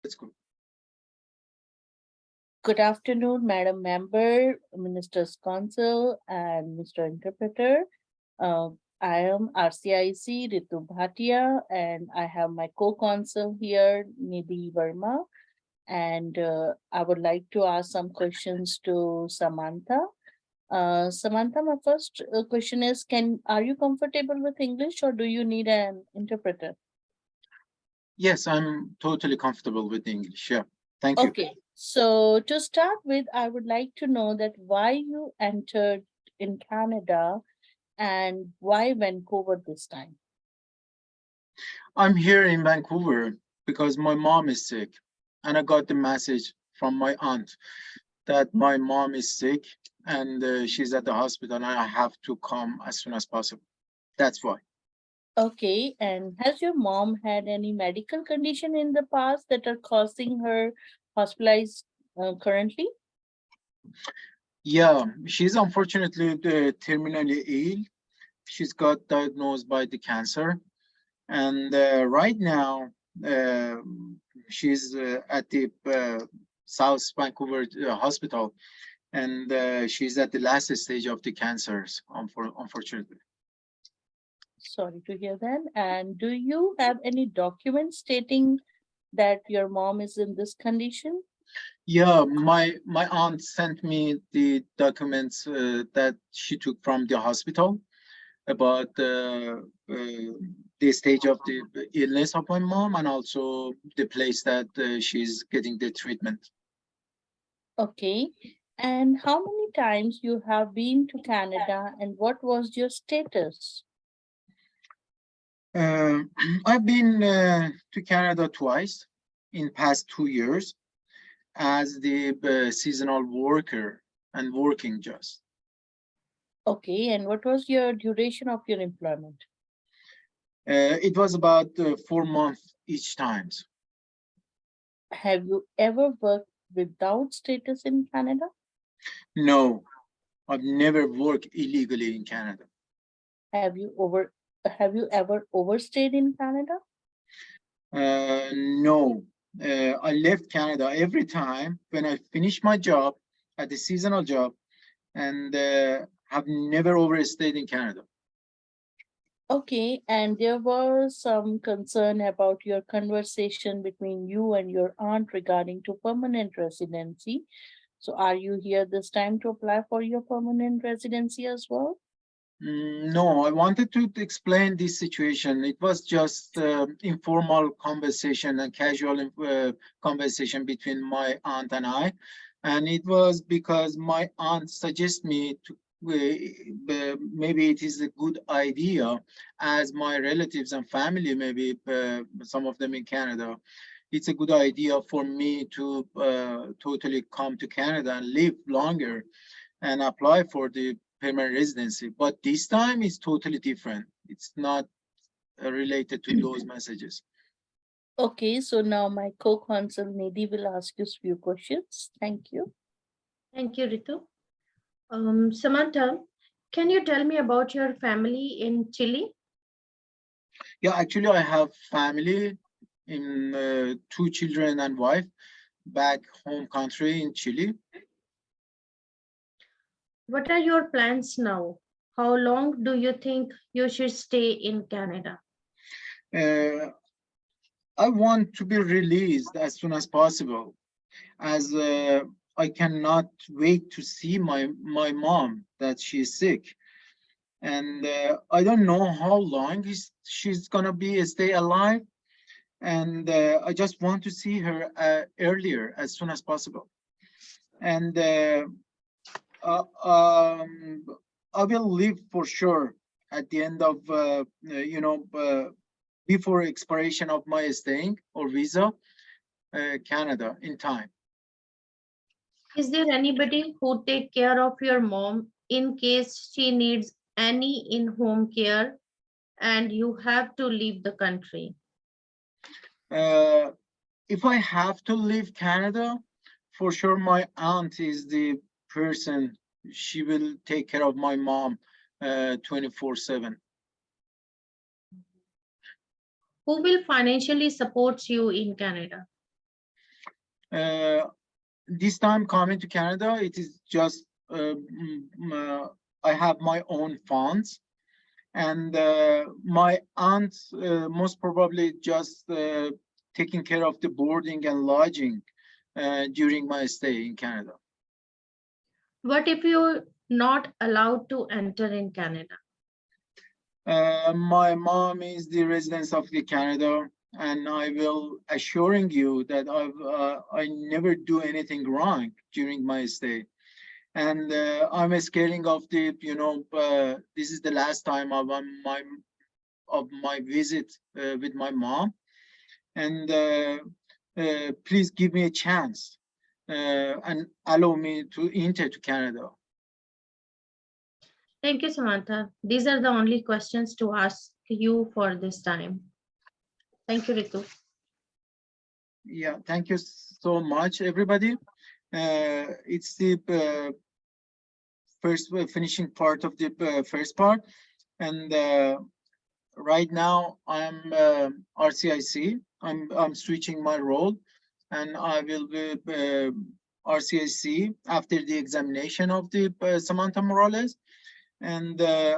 Let's go. Good afternoon, Madam Member, Minister's Council, and Mr. Interpreter. Uh, I am RCIC Ritu Bhatia, and I have my co-counsel here, Nidhi Verma. And I would like to ask some questions to Samantha. Samantha, my first question is, are you comfortable with English or do you need an interpreter? Yes, I'm totally comfortable with English. Yeah, thank you. Okay, so to start with, I would like to know that why you entered in Canada and why Vancouver this time? I'm here in Vancouver because my mom is sick, and I got the message from my aunt that my mom is sick and she's at the hospital and I have to come as soon as possible. That's why. Okay, and has your mom had any medical condition in the past that are causing her hospitalized currently? Yeah, she's unfortunately terminally ill. She's got diagnosed by the cancer, and right now uh, she's at the South Vancouver hospital, and she's at the last stage of the cancers, unfortunately. Sorry to hear that. And do you have any documents stating that your mom is in this condition? Yeah, my aunt sent me the documents that she took from the hospital about the stage of the illness of my mom and also the place that she's getting the treatment. Okay. And how many times you have been to Canada and what was your status? Uh, I've been to Canada twice in past 2 years as the seasonal worker and working just. Okay, and what was your duration of your employment? It was about 4 months each times. Have you ever worked without status in Canada? No, I've never worked illegally in Canada. Have you ever overstayed in Canada? No, I left Canada every time when I finished my job at the seasonal job and have never overstayed in Canada. Okay, and there was some concern about your conversation between you and your aunt regarding to permanent residency. So are you here this time to apply for your permanent residency as well? No, I wanted to explain this situation. It was just informal conversation and casual conversation between my aunt and I. And it was because my aunt suggested me to maybe it is a good idea as my relatives and family, maybe some of them in Canada, it's a good idea for me to totally come to Canada and live longer and apply for the permanent residency. But this time is totally different. It's not related to those messages. Okay, so now my co-counsel Nidhi will ask you a few questions. Thank you. Thank you, Ritu. Samantha, can you tell me about your family in Chile? Yeah, actually, I have family in 2 children and wife back home country in Chile. What are your plans now? How long do you think you should stay in Canada? Uh, I want to be released as soon as possible, as I cannot wait to see my mom that she's sick, and I don't know how long she's gonna be stay alive, and I just want to see her earlier as soon as possible, and uh, um, I will leave for sure at the end of before expiration of my staying or visa Canada in time. Is there anybody who take care of your mom in case she needs any in-home care and you have to leave the country? If I have to leave Canada, for sure my aunt is the person. She will take care of my mom 24/7. Who will financially support you in Canada? This time coming to Canada, it is just I have my own funds, and my aunt most probably just taking care of the boarding and lodging during my stay in Canada. What if you're not allowed to enter in Canada? My mom is the resident of the Canada, and I will assuring you that I never do anything wrong during my stay. And I'm scaring of the, this is the last time of my visit with my mom, and please give me a chance and allow me to enter to Canada. Thank you, Samantha. These are the only questions to ask you for this time. Thank you, Ritu. Yeah, thank you so much, everybody. It's the first finishing part of the first part, and right now I'm RCIC. I'm switching my role, and I will be RCIC after the examination of the Samantha Morales, and I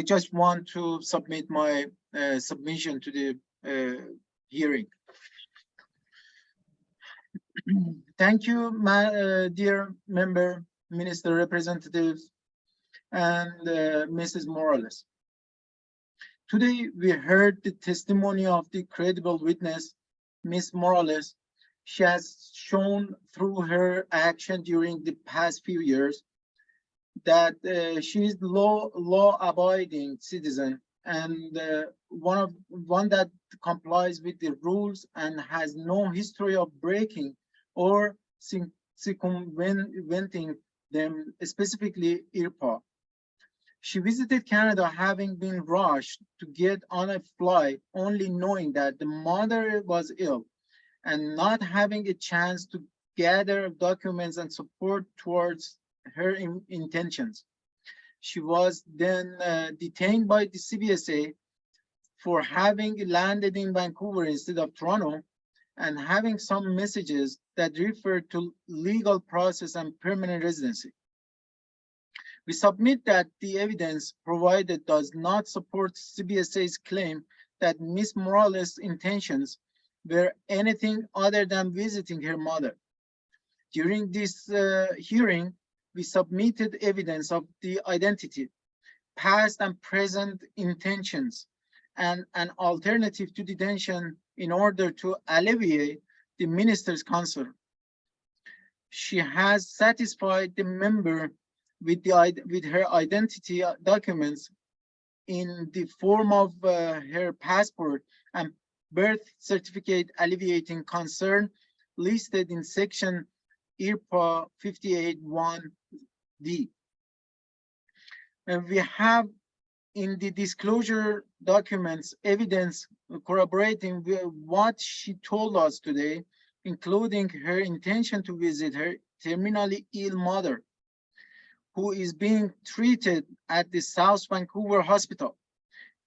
just want to submit my submission to the hearing. Thank you, dear member, minister representatives, and Mrs. Morales. Today, we heard the testimony of the credible witness, Ms. Morales. She has shown through her action during the past few years that she is law-abiding citizen, and one that complies with the rules and has no history of breaking or circumventing them, specifically IRPA. She visited Canada having been rushed to get on a flight, only knowing that the mother was ill and not having a chance to gather documents and support towards her intentions. She was then detained by the CBSA for having landed in Vancouver instead of Toronto, and having some messages that refer to legal process and permanent residency. We submit that the evidence provided does not support CBSA's claim that Ms. Morales' intentions were anything other than visiting her mother. During this hearing, we submitted evidence of the identity, past and present intentions, and an alternative to detention in order to alleviate the minister's concern. She has satisfied the member with her identity documents in the form of her passport and birth certificate, alleviating concern listed in section IRPA 58(1)D. And we have in the disclosure documents evidence corroborating what she told us today, including her intention to visit her terminally ill mother, who is being treated at the South Vancouver Hospital,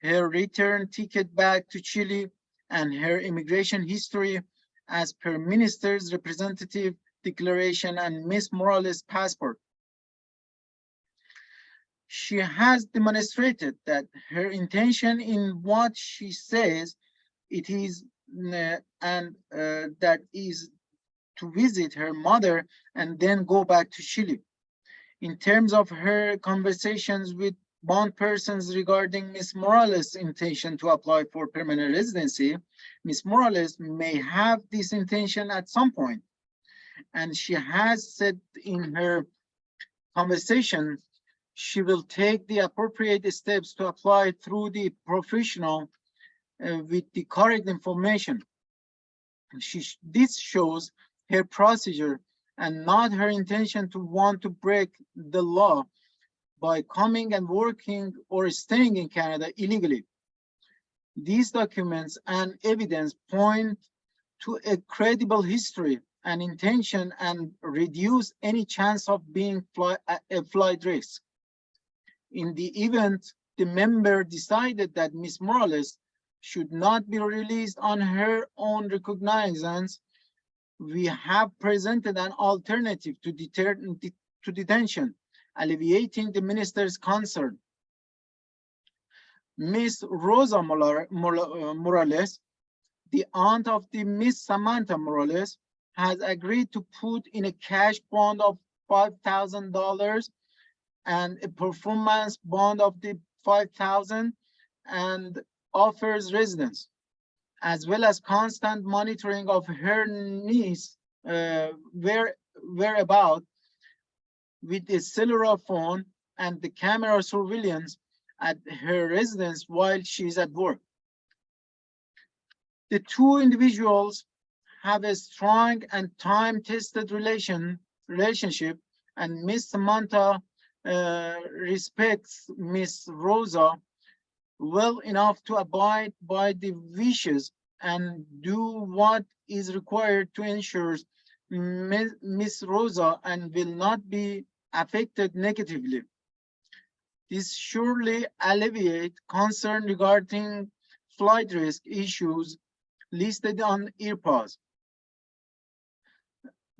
her return ticket back to Chile, and her immigration history as per minister's representative declaration and Ms. Morales' passport. She has demonstrated that her intention in what she says it is, that is to visit her mother and then go back to Chile. In terms of her conversations with bond persons regarding Ms. Morales' intention to apply for permanent residency, Ms. Morales may have this intention at some point, and she has said in her conversation she will take the appropriate steps to apply through the professional with the correct information. This shows her procedure and not her intention to want to break the law by coming and working or staying in Canada illegally. These documents and evidence point to a credible history and intention and reduce any chance of being a flight risk. In the event the member decided that Ms. Morales should not be released on her own recognizance, we have presented an alternative to detention, alleviating the minister's concern. Ms. Rosa Morales, the aunt of the Miss Samantha Morales, has agreed to put in a cash bond of $5,000 and a performance bond of the $5,000 and offers residence, as well as constant monitoring of her niece whereabouts with a cellular phone and the camera surveillance at her residence while she is at work. The two individuals have a strong and time-tested relationship, and Miss Samantha respects Miss Rosa well enough to abide by the wishes and do what is required to ensure Miss Rosa and will not be affected negatively. This surely alleviates concern regarding flight risk issues listed on IRPAS.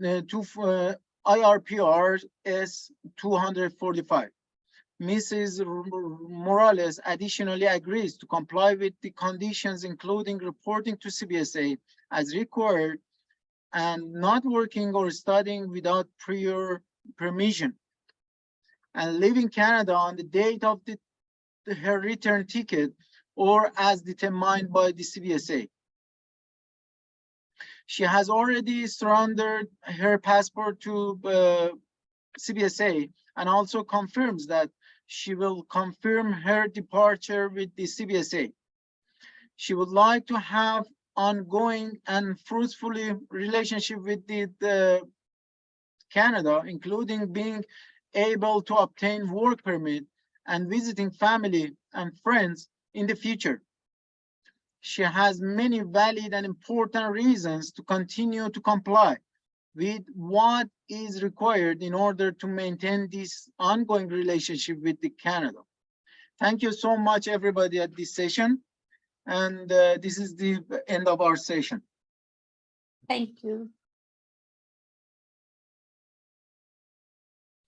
To IRPR S 245. Mrs. Morales additionally agrees to comply with the conditions, including reporting to CBSA as required and not working or studying without prior permission, and leaving Canada on the date of her return ticket or as determined by the CBSA. She has already surrendered her passport to CBSA and also confirms that she will confirm her departure with the CBSA. She would like to have ongoing and fruitful relationship with the Canada, including being able to obtain work permit and visiting family and friends in the future. She has many valid and important reasons to continue to comply with what is required in order to maintain this ongoing relationship with the Canada. Thank you so much, everybody, at this session. And this is the end of our session. Thank you.